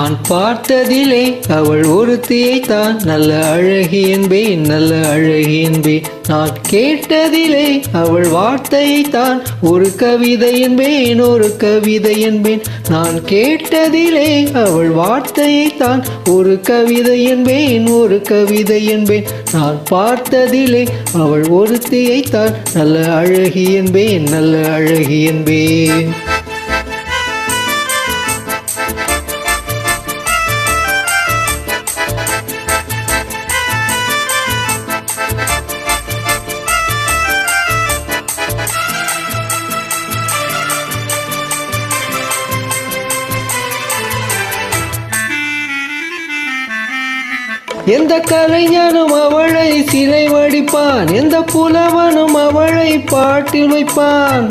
நான் பார்த்ததிலே அவள் ஒருத்தியைத்தான் நல்ல அழகி என்பேன், நல்ல அழகி என்பேன். நான் கேட்டதிலே அவள் வார்த்தையைத்தான் ஒரு கவிதை என்பேன், ஒரு கவிதை என்பேன். நான் கேட்டதிலே அவள் வார்த்தையைத்தான் ஒரு கவிதை என்பேன், ஒரு கவிதை என்பேன். நான் பார்த்ததிலே அவள் ஒருத்தியைத்தான் நல்ல அழகி என்பேன், நல்ல அழகி என்பேன். எந்த கலைஞனும் அவளை சிலை வடிப்பான், எந்த புலவனும் அவளை பாட்டில் வைப்பான்.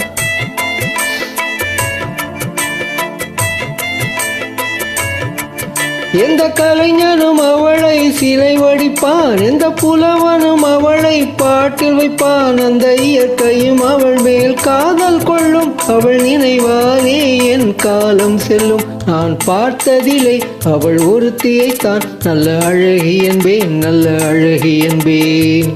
எந்த கலைஞனும் அவளை சிலை வடிப்பான், எந்த புலவனும் அவளை பாட்டில் வைப்பான். அந்த இயற்கையும் அவள் மேல் காதல் கொள்ளும், அவள் நினைவாலே என் காலம் செல்லும். நான் பார்த்ததிலே அவள் ஒருத்தியைத்தான் நல்ல அழகி என்பேன், நல்ல அழகி என்பேன்.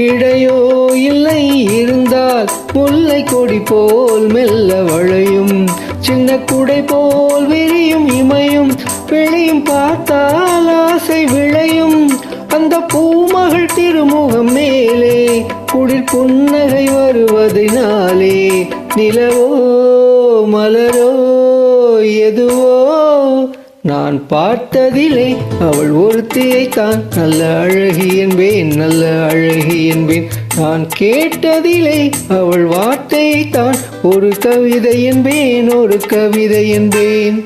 இடையோ இல்லை இருந்தால் முல்லை கொடி போல் மெல்ல வளையும், சின்ன குடை போல் விரியும் இமையும், வெளியும் பார்த்தால் ஆசை விளையும். அந்த பூமகள் திருமுகம் மேலே குடில் புன்னகை வருவதினாலே நிலவோ மலரோ எதுவோ நான் பார்த்ததிலே அவள் ஒருத்தியைத்தான் நல்ல அழகி என்பேன், நல்ல அழகி என்பேன். நான் கேட்டதிலே அவள் வார்த்தையைத்தான் ஒரு கவிதை என்பேன், ஒரு கவிதை என்பேன்.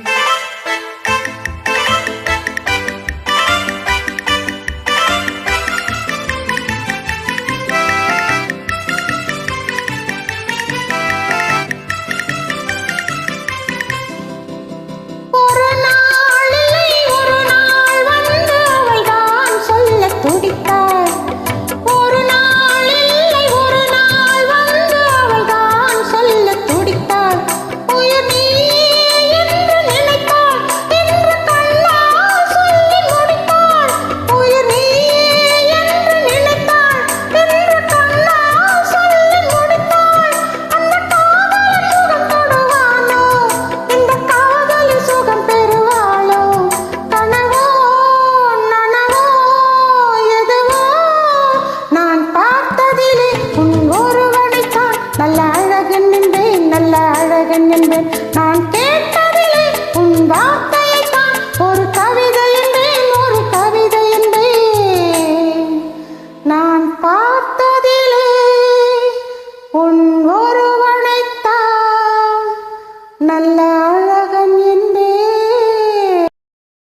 நான் கேட்டதிலே உன் வார்த்தை